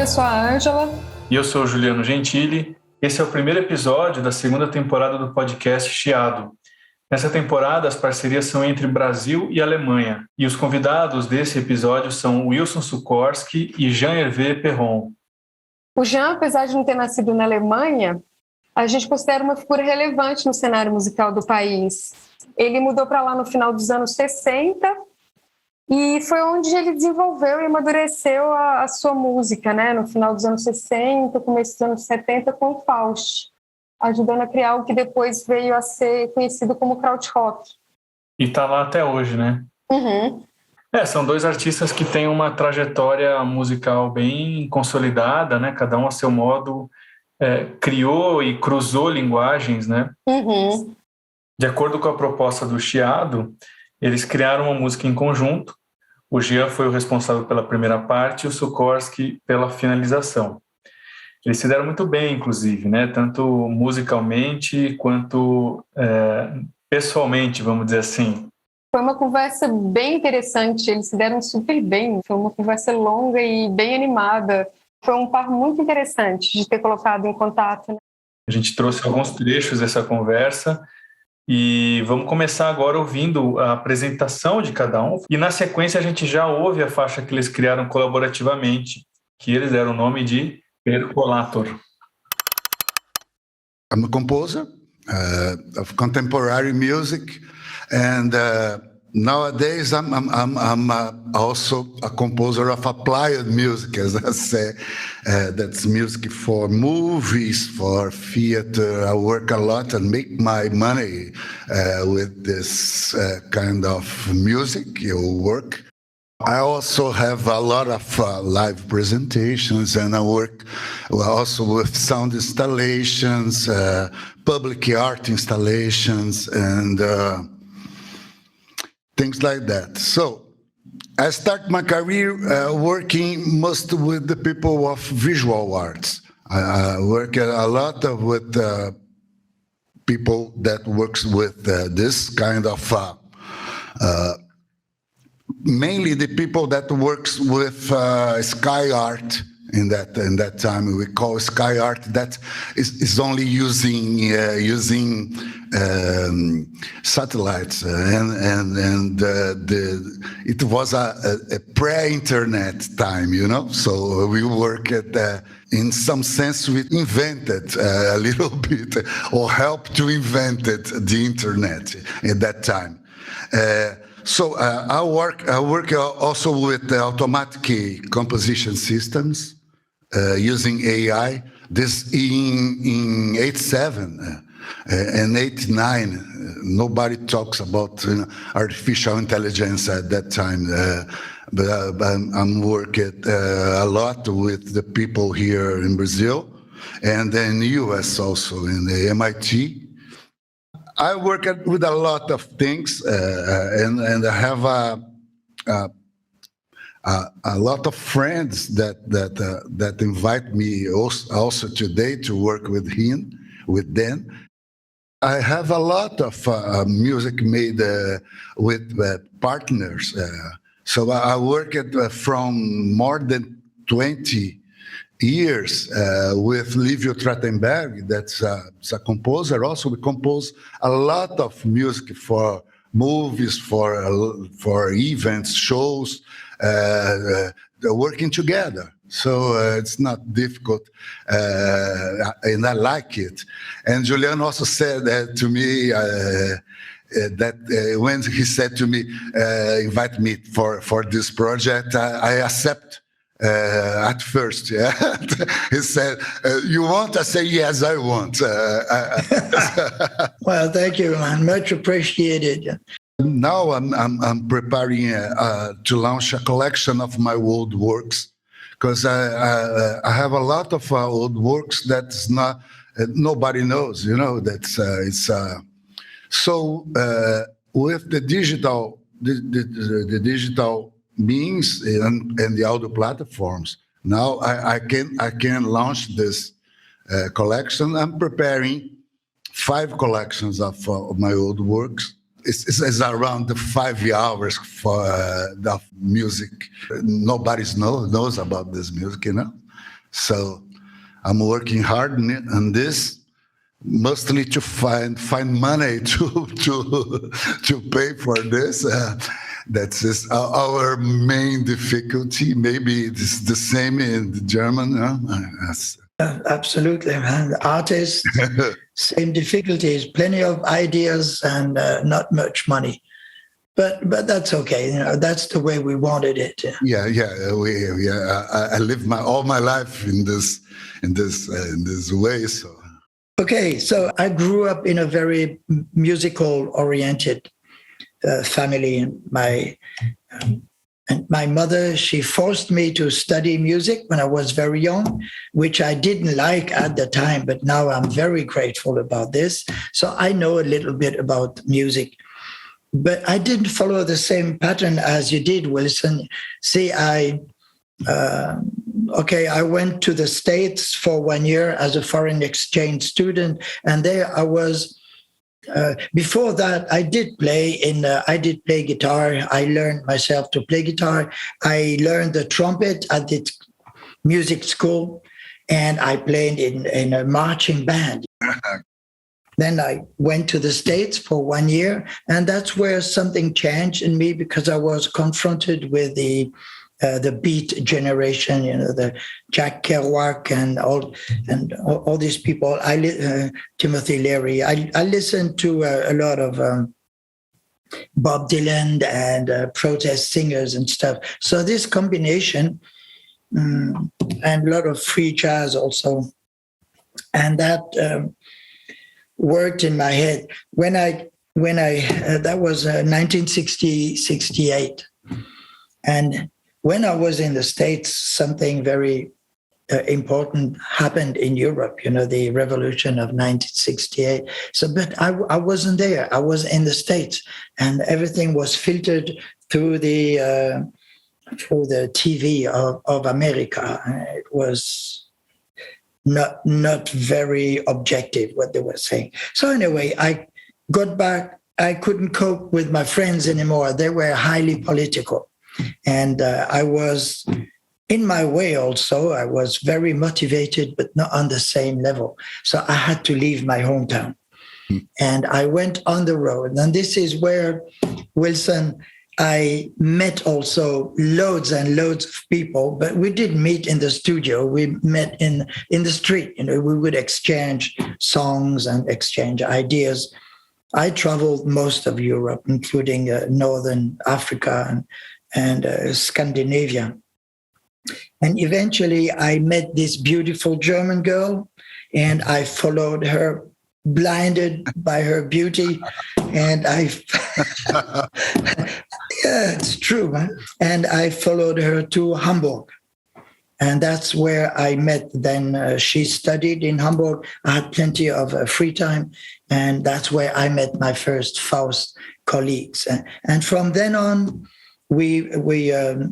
Oi, eu sou a Ângela. E eu sou o Juliano Gentili. Esse é o primeiro episódio da segunda temporada do podcast Chiado. Nessa temporada, as parcerias são entre Brasil e Alemanha. E os convidados desse episódio são Wilson Sukorski e Jean-Hervé Perron. O Jean, apesar de não ter nascido na Alemanha, a gente considera uma figura relevante no cenário musical do país. Ele mudou para lá no final dos anos 60 e foi onde ele desenvolveu e amadureceu a sua música, né? No final dos anos 60, começo dos anos 70, com o Faust, ajudando a criar o que depois veio a ser conhecido como krautrock. E está lá até hoje, né? Uhum. São dois artistas que têm uma trajetória musical bem consolidada, né? Cada um a seu modo criou e cruzou linguagens, né? Uhum. De acordo com a proposta do Chiado, eles criaram uma música em conjunto. O Jean foi o responsável pela primeira parte e o Sukorski pela finalização. Eles se deram muito bem, inclusive, né? Tanto musicalmente quanto pessoalmente, vamos dizer assim. Foi uma conversa bem interessante, eles se deram super bem, foi uma conversa longa e bem animada. Foi um par muito interessante de ter colocado em contato, né? A gente trouxe alguns trechos dessa conversa e vamos começar agora ouvindo a apresentação de cada um. E na sequência a gente já ouve a faixa que eles criaram colaborativamente, que eles deram o nome de Percolator. I'm a composer of contemporary music, and nowadays I'm also a composer of applied music, as I say. That's music for movies, for theater. I work a lot and make my money with this kind of music work. I also have a lot of live presentations, and I work also with sound installations, public art installations, and things like that. So I start my career working mostly with the people of visual arts. I work a lot with people that works with this kind of mainly the people that works with sky art. In that time, we call sky art that is only using satellites, and it was a pre-internet time, you know. So we work at in some sense we invented a little bit or helped to invent the internet at that time. So I work also with automatic composition systems using AI. This in 87 and 89, nobody talks about artificial intelligence at that time. But I'm working a lot with the people here in Brazil and in the US also, in the MIT. I work with a lot of things, and I have a lot of friends that invite me also today to work with them. I have a lot of music made with partners. So I work from more than 20 years with Livio Trachtenberg, that's a composer. Also, we compose a lot of music for movies, for events, shows, working together. So it's not difficult, and I like it. And Julian also said that to me, that when he said to me, invite me for this project, I accept. At first, yeah. He said, you want? I say, yes, I want. Well, thank you, man. Much appreciated. Now I'm preparing to launch a collection of my old works, because I have a lot of old works that's not nobody knows. You know, that's so with the digital the digital means and the audio platforms. Now I can launch this collection. I'm preparing 5 collections of my old works. It's around 5 hours for the music. Nobody knows about this music, you know. So I'm working hard on this, mostly to find money to pay for this. That's just our main difficulty. Maybe it's the same in German. Absolutely, man. Artists, same difficulties, plenty of ideas and not much money. But that's okay. That's the way we wanted it. Yeah. I lived all my life in this way. So. Okay, so I grew up in a very musical-oriented family, and my mother, she forced me to study music when I was very young, which I didn't like at the time, but now I'm very grateful about this. So I know a little bit about music, but I didn't follow the same pattern as you did, Wilson. See, I went to the States for 1 year as a foreign exchange student, and there I was. Before that, I did play guitar. I learned myself to play guitar. I learned the trumpet at the music school, and I played in a marching band. Then I went to the States for 1 year, and that's where something changed in me, because I was confronted with the beat generation, the Jack Kerouac and all these people. Timothy Leary. I listened to a lot of Bob Dylan and protest singers and stuff. So this combination and a lot of free jazz also, and that worked in my head when I that was 1968, and when I was in the States, something very important happened in Europe, the revolution of 1968. So, but I wasn't there. I was in the States, and everything was filtered through the TV of America. It was not very objective what they were saying. So anyway, I got back. I couldn't cope with my friends anymore. They were highly political. And I was in my way also. I was very motivated, but not on the same level. So I had to leave my hometown. And I went on the road. And this is where, Wilson, I met also loads and loads of people, but we didn't meet in the studio. We met in the street. We would exchange songs and exchange ideas. I traveled most of Europe, including Northern Africa and Scandinavia. And eventually I met this beautiful German girl, and I followed her, blinded by her beauty. And yeah, it's true, man. And I followed her to Hamburg. And that's where I met. Then she studied in Hamburg. I had plenty of free time. And that's where I met my first Faust colleagues. And from then on, we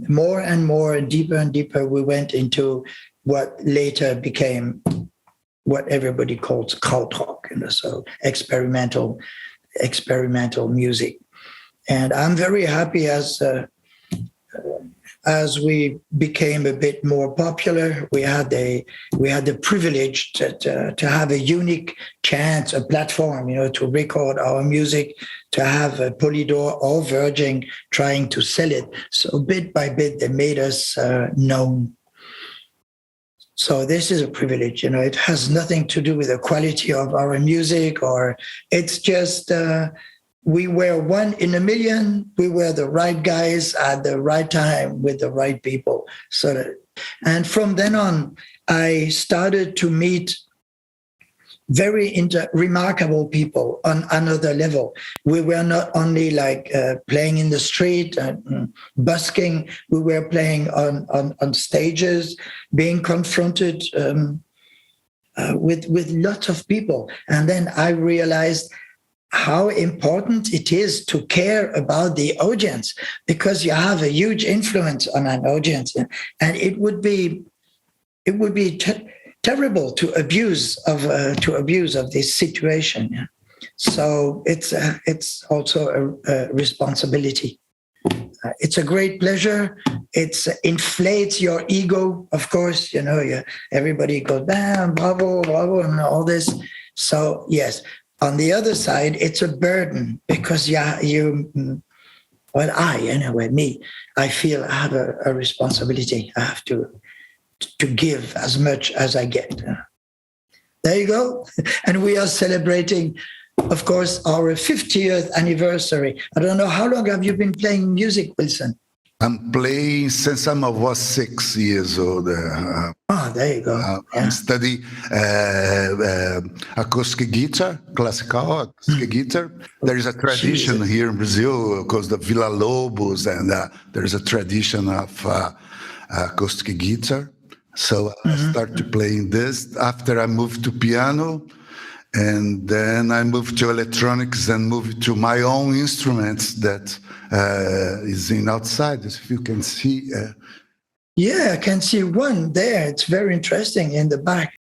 more and more, deeper and deeper, we went into what later became what everybody calls krautrock, so experimental music. And I'm very happy as we became a bit more popular. We had the privilege to have a unique chance, a platform, to record our music, to have a Polydor or Virgin trying to sell it. So bit by bit, they made us known. So this is a privilege. It has nothing to do with the quality of our music, or it's just we were one in a million. We were the right guys at the right time with the right people. And from then on, I started to meet very remarkable people on another level. We were not only like playing in the street and busking. We were playing on stages, being confronted with lots of people. And then I realized how important it is to care about the audience, because you have a huge influence on an audience, and it would be terrible to abuse of this situation. So it's also a responsibility it's a great pleasure. It inflates your ego, of course. Everybody goes, bam, bravo, bravo, and all this. So yes, on the other side, it's a burden because I feel I have a responsibility. I have to give as much as I get. There you go. And we are celebrating, of course, our 50th anniversary. I don't know, how long have you been playing music, Wilson? I'm playing since I was 6 years old. There you go. I'm studying acoustic guitar, classical acoustic guitar. There is a tradition here in Brazil called the Villa Lobos, and there is a tradition of acoustic guitar. So I started playing this after I moved to piano, and then I moved to electronics and moved to my own instruments that is in outside, if you can see. Yeah, I can see one there. It's very interesting in the back.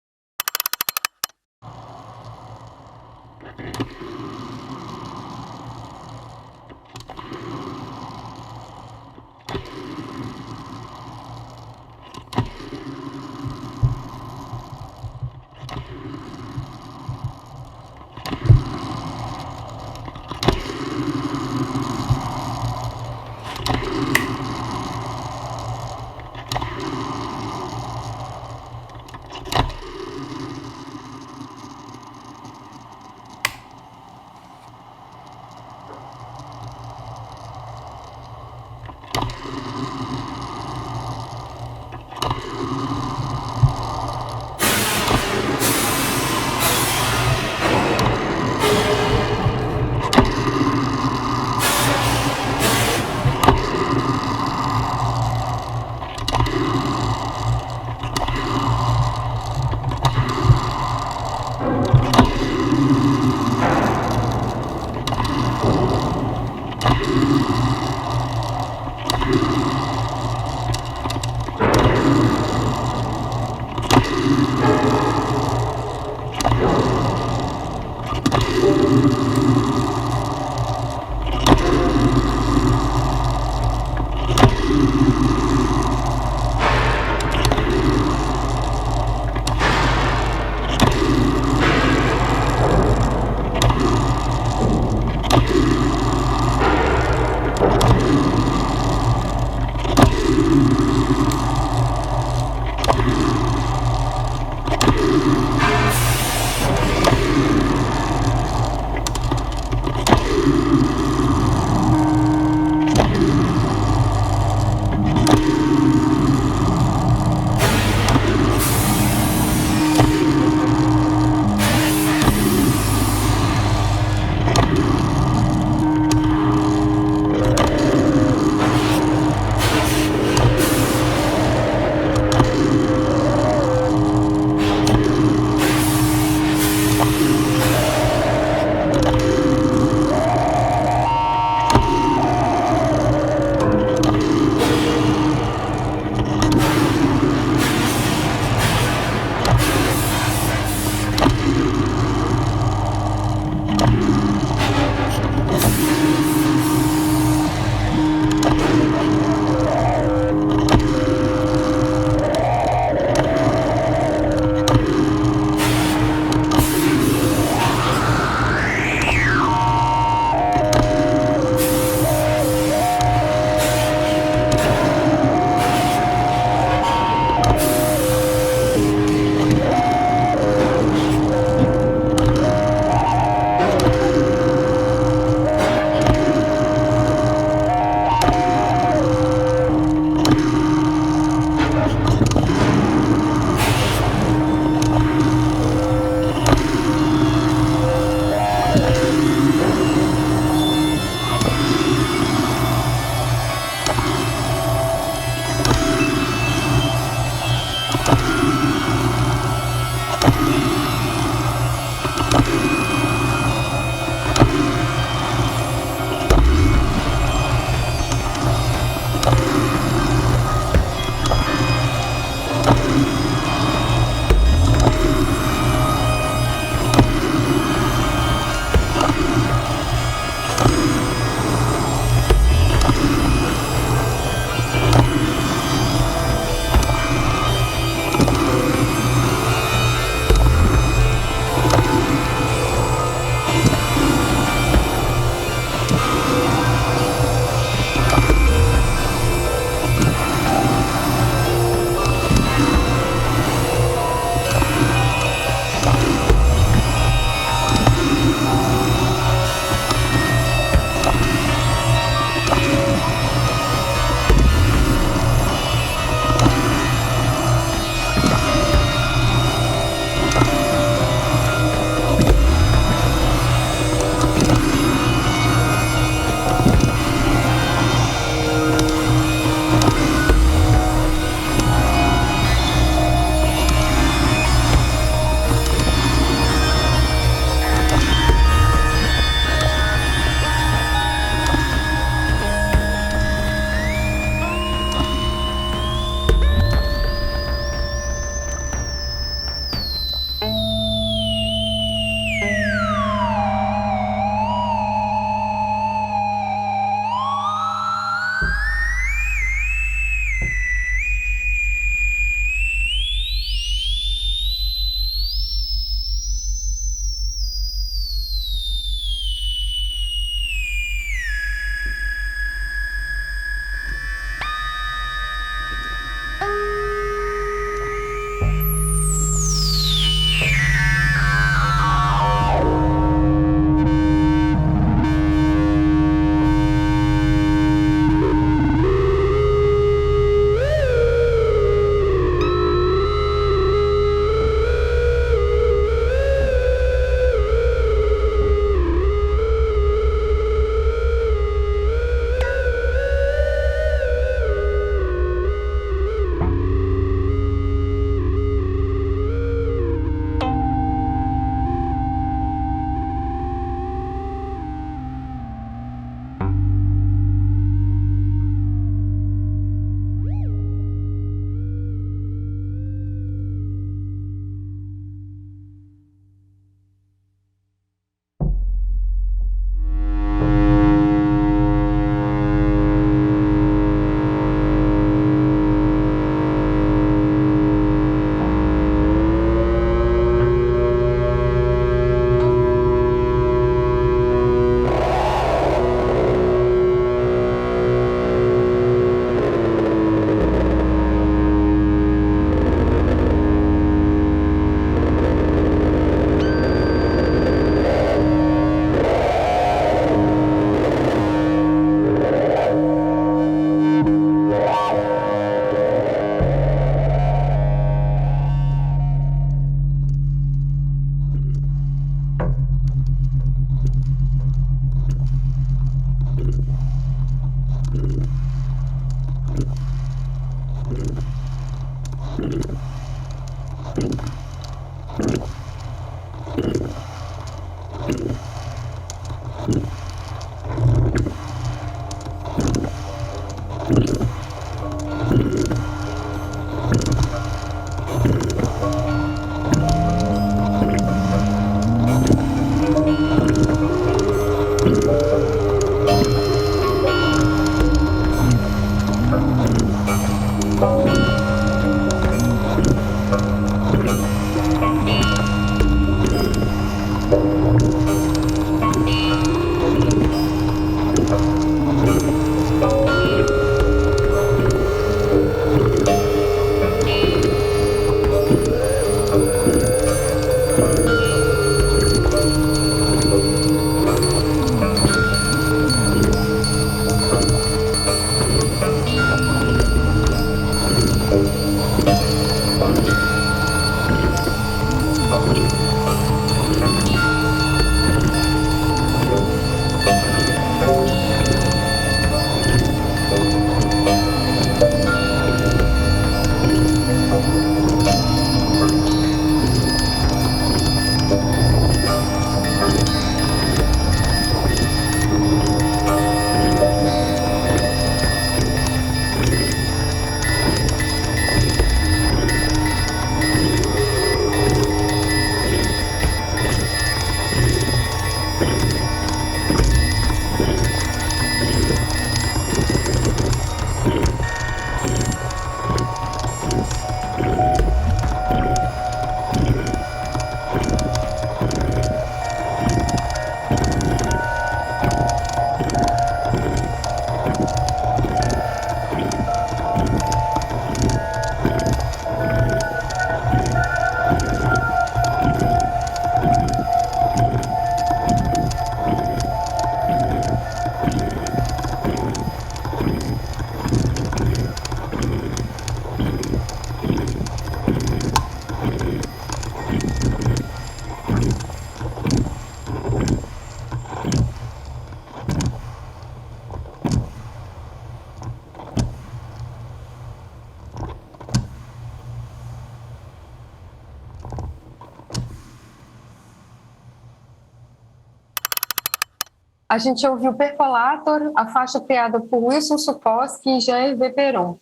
A gente ouviu Percolator, a faixa criada por Wilson Sukoski e Jean-Hervé Peron.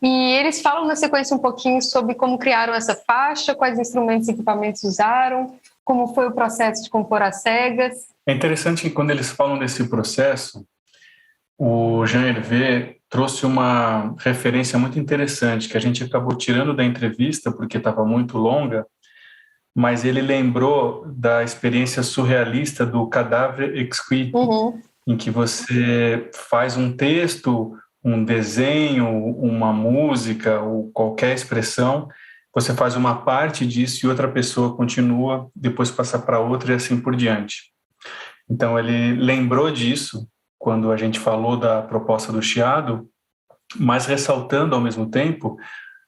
E eles falam na sequência um pouquinho sobre como criaram essa faixa, quais instrumentos e equipamentos usaram, como foi o processo de compor às cegas. É interessante que quando eles falam desse processo, o Jean-Hervé trouxe uma referência muito interessante que a gente acabou tirando da entrevista porque estava muito longa, mas ele lembrou da experiência surrealista do Cadavre Exquis, em que você faz um texto, um desenho, uma música ou qualquer expressão, você faz uma parte disso e outra pessoa continua, depois passa para outra e assim por diante. Então ele lembrou disso quando a gente falou da proposta do Chiado, mas ressaltando ao mesmo tempo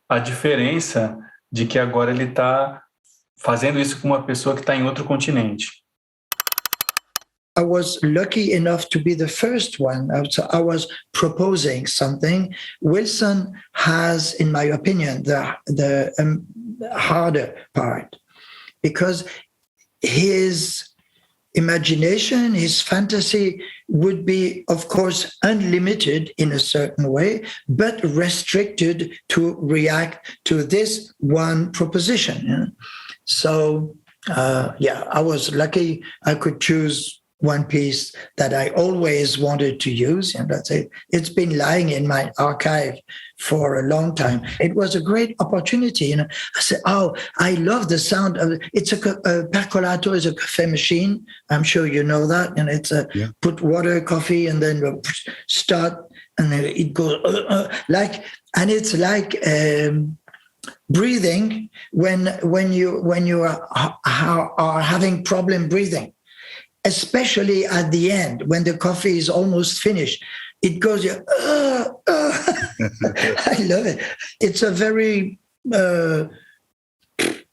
a diferença de que agora ele está fazendo isso com uma pessoa que está em outro continente. I was lucky enough to be the first one. So I was proposing something. Wilson has, in my opinion, the harder part, because his imagination, his fantasy would be, of course, unlimited in a certain way, but restricted to react to this one proposition. You know? So, I was lucky I could choose one piece that I always wanted to use, and that's it. It's been lying in my archive for a long time. It was a great opportunity. You know, I said, "Oh, I love the sound of it." It's a percolato is a cafe machine. I'm sure you know that, and it's put water, coffee, and then start, and then it goes and it's like. Breathing when you are having problem breathing, especially at the end when the coffee is almost finished, it goes. I love it. It's a very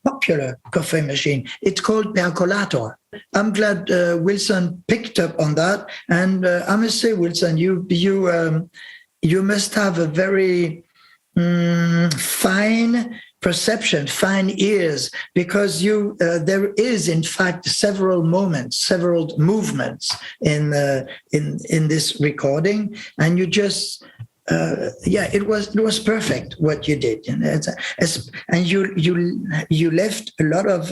popular coffee machine. It's called Percolator. I'm glad Wilson picked up on that, and I must say, Wilson, you must have a very fine perception, fine ears, because there is in fact several moments, several movements in this recording, and you just it was perfect what you did, and you left a lot of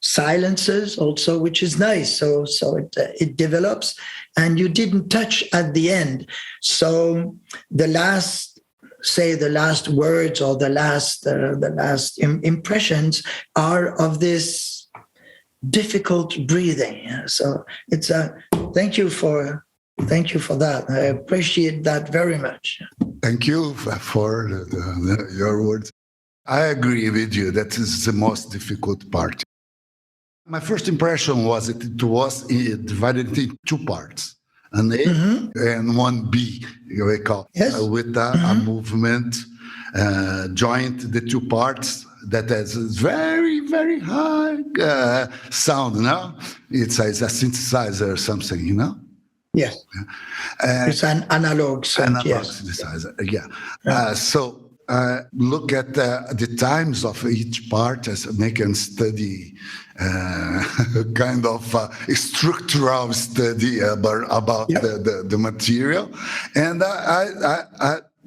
silences also, which is nice. So it develops, and you didn't touch at the end. So the last say the last words or the last impressions are of this difficult breathing. So it's thank you for that. I appreciate that very much. Thank you for your words. I agree with you. That is the most difficult part. My first impression was that it was divided into two parts, an A and one B, we call, with a movement joint the two parts that has very, very high sound, no? It's a synthesizer or something, you know? Yes. It's an analog sound, synthesizer, yeah. So look at the times of each part as make a study, kind of structural study about the material. And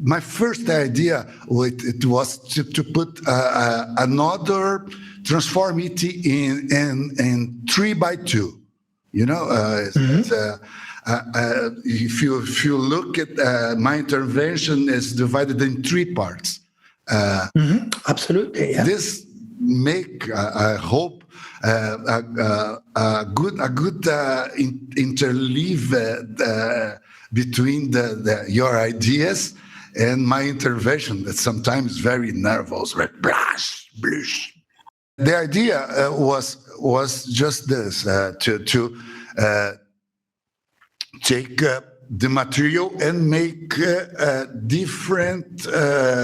my first idea it was to put another, transform it in 3x2. You know, if you look at my intervention, is divided in three parts. Absolutely, yeah. This make, I hope, a good interleave between your ideas and my intervention. That sometimes very nervous, right? Blush, blush. The idea was just this: to take the material and make different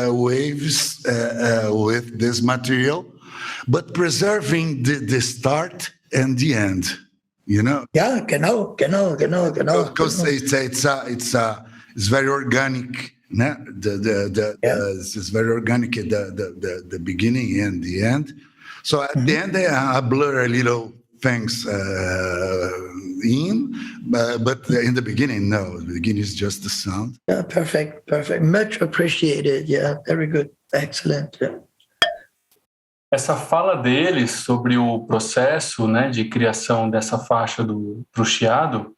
waves with this material, but preserving the start and the end. You know? Yeah, genau. Because it's very organic. No? It's very organic at the beginning and the end. So at the end, I blur a little things in, but in the beginning, no. The beginning is just the sound. Yeah, perfect. Much appreciated. Yeah, very good. Excellent. Yeah. Essa fala deles sobre o processo, né, de criação dessa faixa pro chiado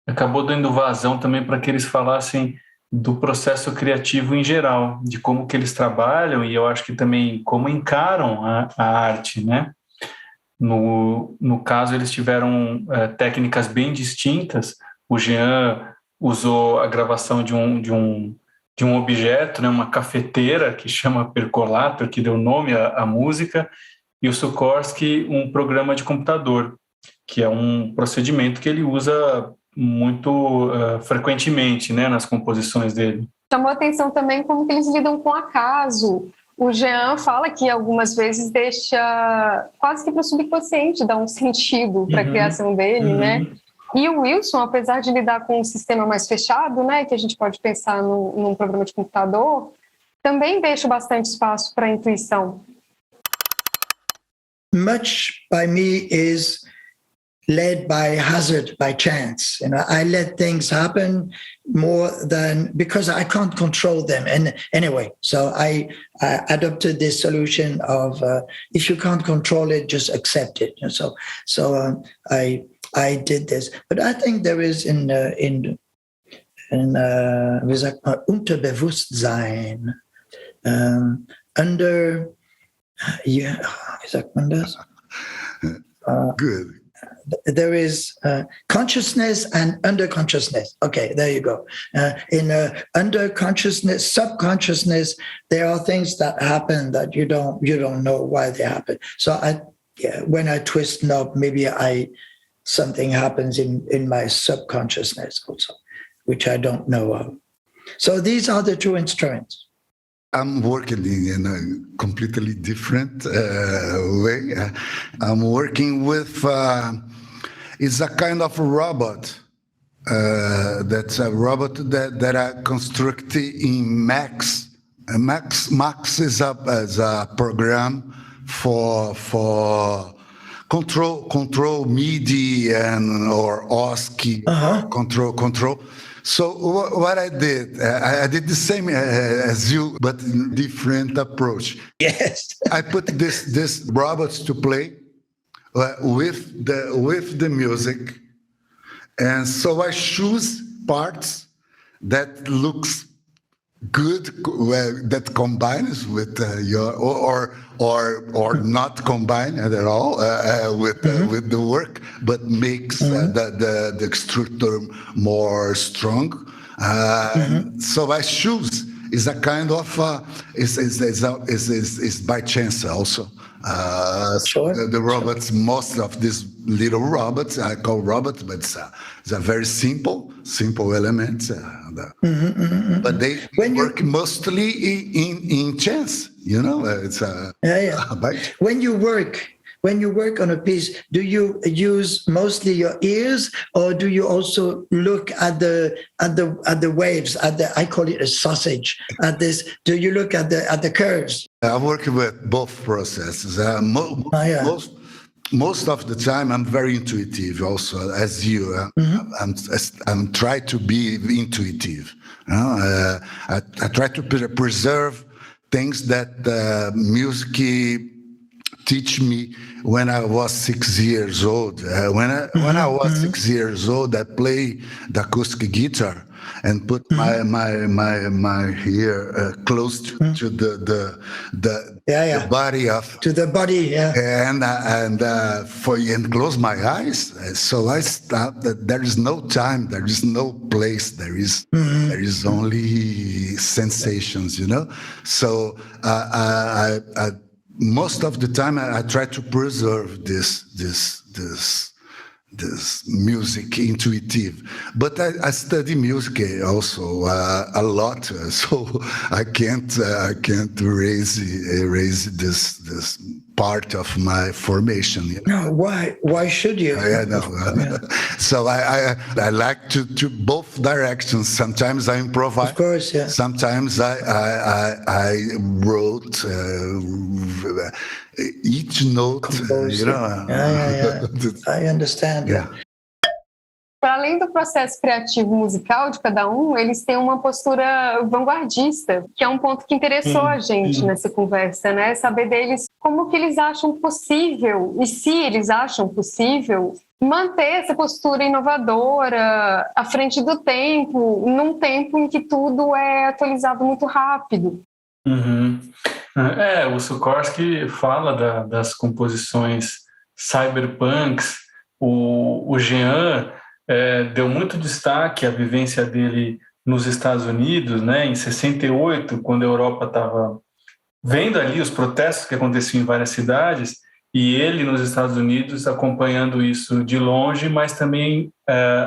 acabou dando vazão também para que eles falassem do processo criativo em geral, de como que eles trabalham e eu acho que também como encaram a arte, né? No caso, eles tiveram técnicas bem distintas. O Jean usou a gravação de um objeto, né, uma cafeteira que chama percolator, que deu nome à música, e o Suchorsky um programa de computador, que é um procedimento que ele usa muito frequentemente, né, nas composições dele. Chamou atenção também como que eles lidam com acaso. O Jean fala que algumas vezes deixa quase que para o subconsciente dar um sentido para a criação dele, né? E o Wilson, apesar de lidar com um sistema mais fechado, né, que a gente pode pensar num programa de computador, também deixa bastante espaço para a intuição. Much by me is led by hazard, by chance. You know, I let things happen more than because I can't control them. And anyway, so I adopted this solution of if you can't control it, just accept it. And so I did this. But I think there is in wie sagt man, Unterbewusstsein, under, wie sagt man das? Good. There is consciousness and under consciousness. Okay, there you go. In under consciousness, subconsciousness, there are things that happen that you don't know why they happen. So when I twist knob, maybe something happens in my subconsciousness also, which I don't know of. So these are the two instruments. I'm working in a completely different way. I'm working with, it's a kind of a robot. That's a robot that I constructed in Max. Max is a program for control MIDI or OSCI, control. So what I did the same as you, but in different approach. Yes. I put this robots to play with the music, and so I choose parts that looks good that combines with your or not combine at all with the work, but makes the structure more strong. So I choose is a kind of is by chance also. Sure. The robots, most of these little robots, I call robots, but it's a very simple element. But they work mostly in chance, you know. It's When you work on a piece, do you use mostly your ears, or do you also look at the waves? I call it a sausage. Do you look at the curves? I work with both processes. Most of the time, I'm very intuitive. Also, as you, I'm try to be intuitive. I try to preserve things that music teach me when I was 6 years old. When I was 6 years old, I play the acoustic guitar and put my ear close to the body of to the body, and close my eyes. So I stopped. That there is no time, there is no place, there is only sensations, you know. So I most of the time I try to preserve this music intuitive, but I study music also a lot, so I can't erase this part of my formation. You know? No, why should you? I know. So I like to both directions. Sometimes I improvise. Of course, yeah. Sometimes I wrote each note. Compose, you know. Yeah. I understand. Yeah. Para além do processo criativo musical de cada um, eles têm uma postura vanguardista, que é um ponto que interessou a gente nessa conversa, né? Saber deles como que eles acham possível, e se eles acham possível, manter essa postura inovadora à frente do tempo, num tempo em que tudo é atualizado muito rápido. O Suchorsky fala das composições cyberpunks. O Jean deu muito destaque à vivência dele nos Estados Unidos, né? Em 68, quando a Europa estava vendo ali os protestos que aconteciam em várias cidades, e ele nos Estados Unidos acompanhando isso de longe, mas também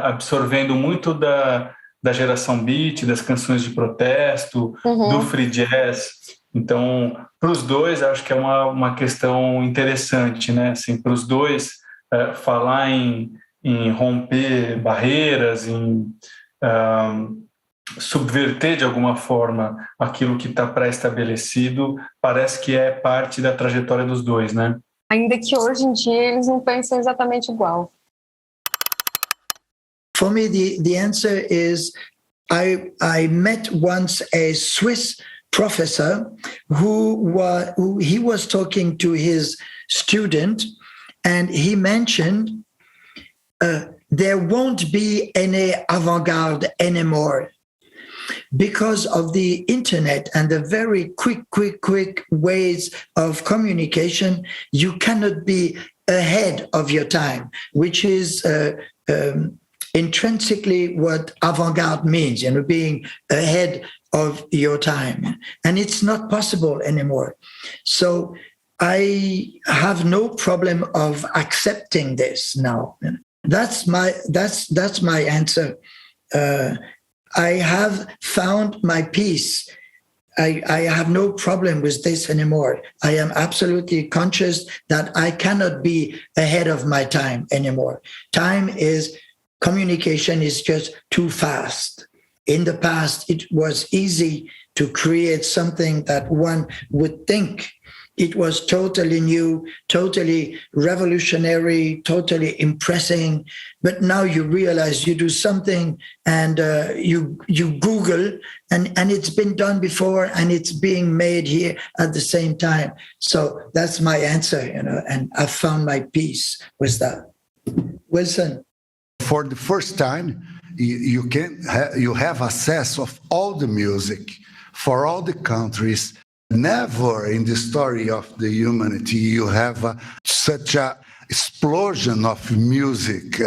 absorvendo muito da geração beat, das canções de protesto, do free jazz. Então, para os dois, acho que é uma questão interessante, né? Assim, para os dois, falar em romper barreiras, em subverter de alguma forma aquilo que está pré-estabelecido, parece que é parte da trajetória dos dois, né? Ainda que hoje em dia eles não pensam exatamente igual. For me, the answer is I met once a Swiss professor who he was talking to his student, and he mentioned there won't be any avant-garde anymore because of the internet and the very quick ways of communication. You cannot be ahead of your time, which is intrinsically what avant-garde means, being ahead of your time. And it's not possible anymore. So I have no problem of accepting this now. That's my answer. I have found my peace. I have no problem with this anymore. I am absolutely conscious that I cannot be ahead of my time anymore. Communication is just too fast. In the past, it was easy to create something that one would think it was totally new, totally revolutionary, totally impressing. But now you realize you do something and you Google and it's been done before and it's being made here at the same time. So that's my answer, and I found my peace with that. Wilson. For the first time, you have access of all the music for all the countries. Never in the story of the humanity you have such a explosion of music,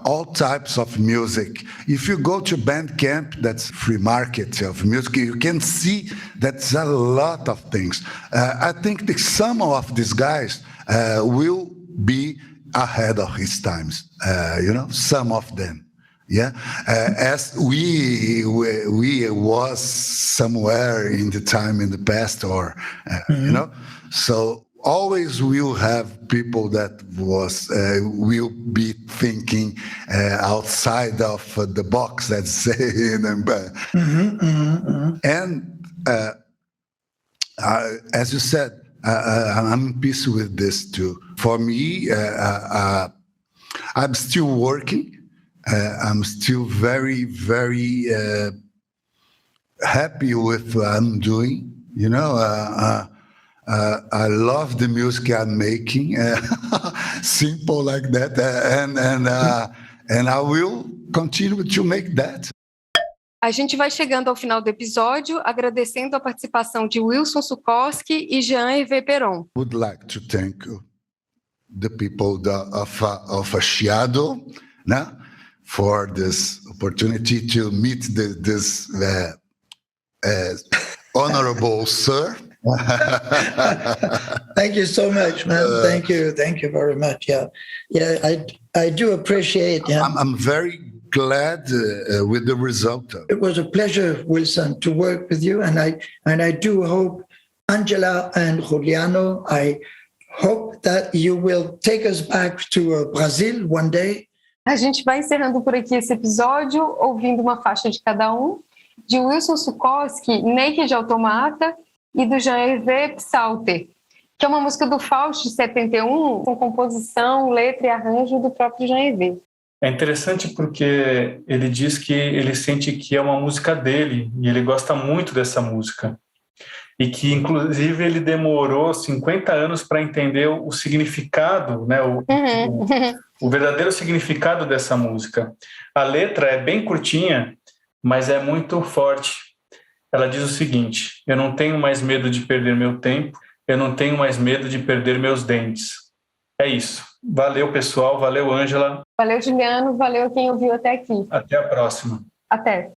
all types of music. If you go to Bandcamp, that's free market of music, you can see that's a lot of things. I think the some of these guys will be ahead of his times, some of them. Yeah, as we was somewhere in the time in the past, or so always we'll have people that will be thinking outside of the box. Let's say, and as you said, I'm in peace with this too. For me, I'm still working. I'm still very, very happy with what I'm doing. I love the music I'm making, simple like that, and I will continue to make that. A gente vai chegando ao final do episódio, agradecendo a participação de Wilson Suchorsky e Jean Hervé Peron. Would like to thank the people of Chiado, for this opportunity to meet this honorable sir. Thank you so much, man. Thank you very much. Yeah, I do appreciate. Yeah, I'm very glad with the result. It was a pleasure, Wilson, to work with you, and I do hope, Angela and Juliano, I hope that you will take us back to Brazil one day. A gente vai encerrando por aqui esse episódio, ouvindo uma faixa de cada um, de Wilson Suchorsky, Naked Automata, e do Jean Hervé Psalter, que é uma música do Faust de 71, com composição, letra e arranjo do próprio Jean Hervé. É interessante porque ele diz que ele sente que é uma música dele, e ele gosta muito dessa música. E que, inclusive, ele demorou 50 anos para entender o significado, o verdadeiro significado dessa música. A letra é bem curtinha, mas é muito forte. Ela diz o seguinte: eu não tenho mais medo de perder meu tempo, eu não tenho mais medo de perder meus dentes. É isso. Valeu, pessoal. Valeu, Ângela. Valeu, Juliano. Valeu quem ouviu até aqui. Até a próxima. Até.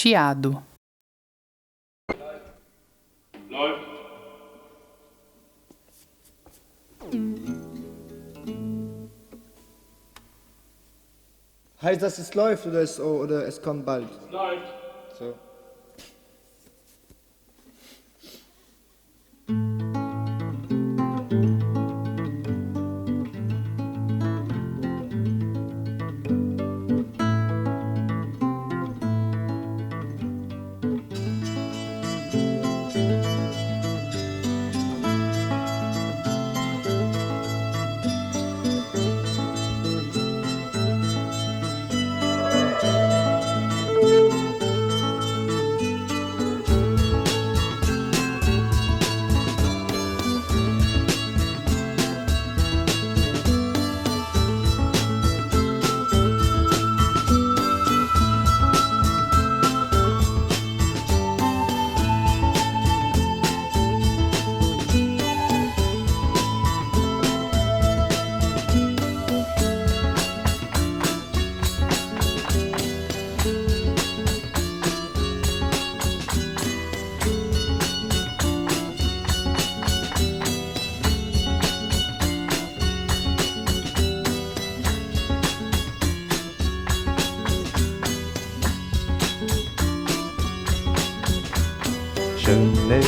Chiado. Heißt das, es läuft oder es kommt bald? Läuft. So. Je n'ai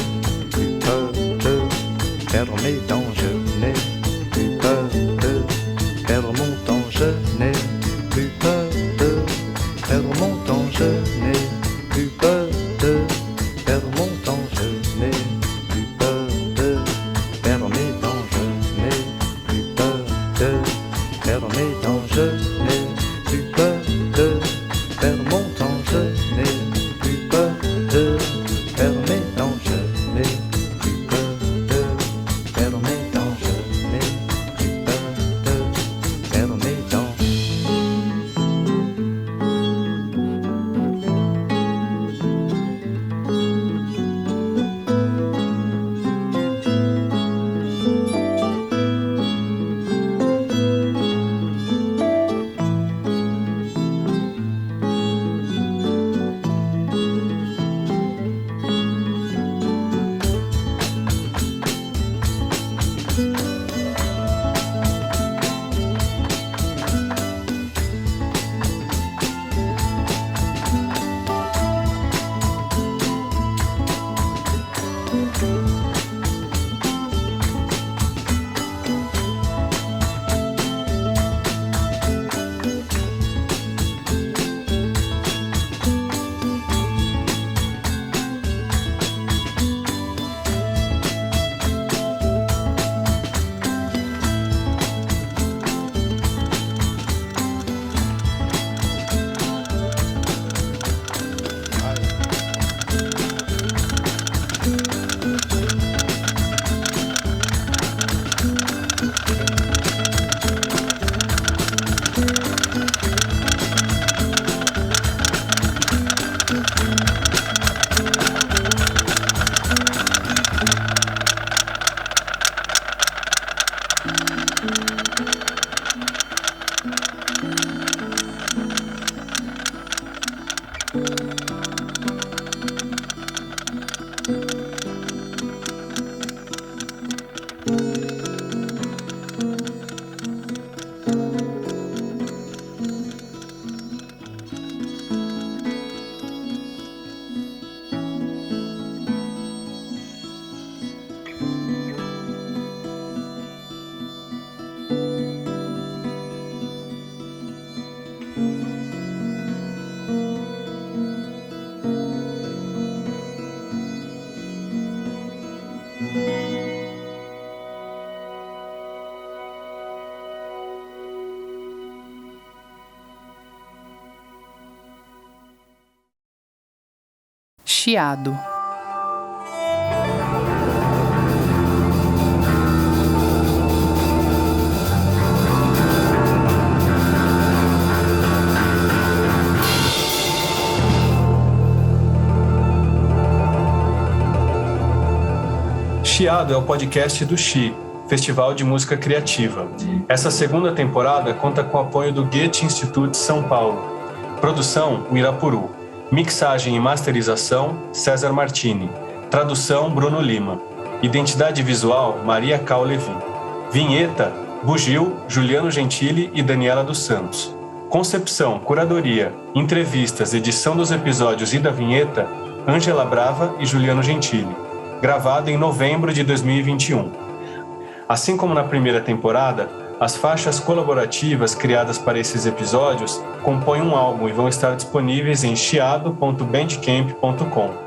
plus peur de perdre mes dents, je n'ai plus peur de perdre mon temps, je n'ai plus peur de perdre mon temps, je n'ai plus peur de perdre mon temps, je n'ai plus peur de perdre mes dents, je n'ai plus peur de perdre mes dents, je n'ai plus peur de perdre mon temps, je n'ai plus peur de perdre mes dents, je n'ai plus peur de perdre mes dents, je n'ai plus peur de perdre mes dents. Chiado. Chiado é o podcast do Chi, Festival de Música Criativa. Essa segunda temporada conta com o apoio do Goethe Institut São Paulo. Produção, o Irapuru. Mixagem e masterização, César Martini. Tradução, Bruno Lima. Identidade visual, Maria Cal Levi. Vinheta, Bugil, Juliano Gentili e Daniela dos Santos. Concepção, curadoria, entrevistas, edição dos episódios e da vinheta, Ângela Brava e Juliano Gentili. Gravado em novembro de 2021. Assim como na primeira temporada, as faixas colaborativas criadas para esses episódios compõem um álbum e vão estar disponíveis em chiado.bandcamp.com.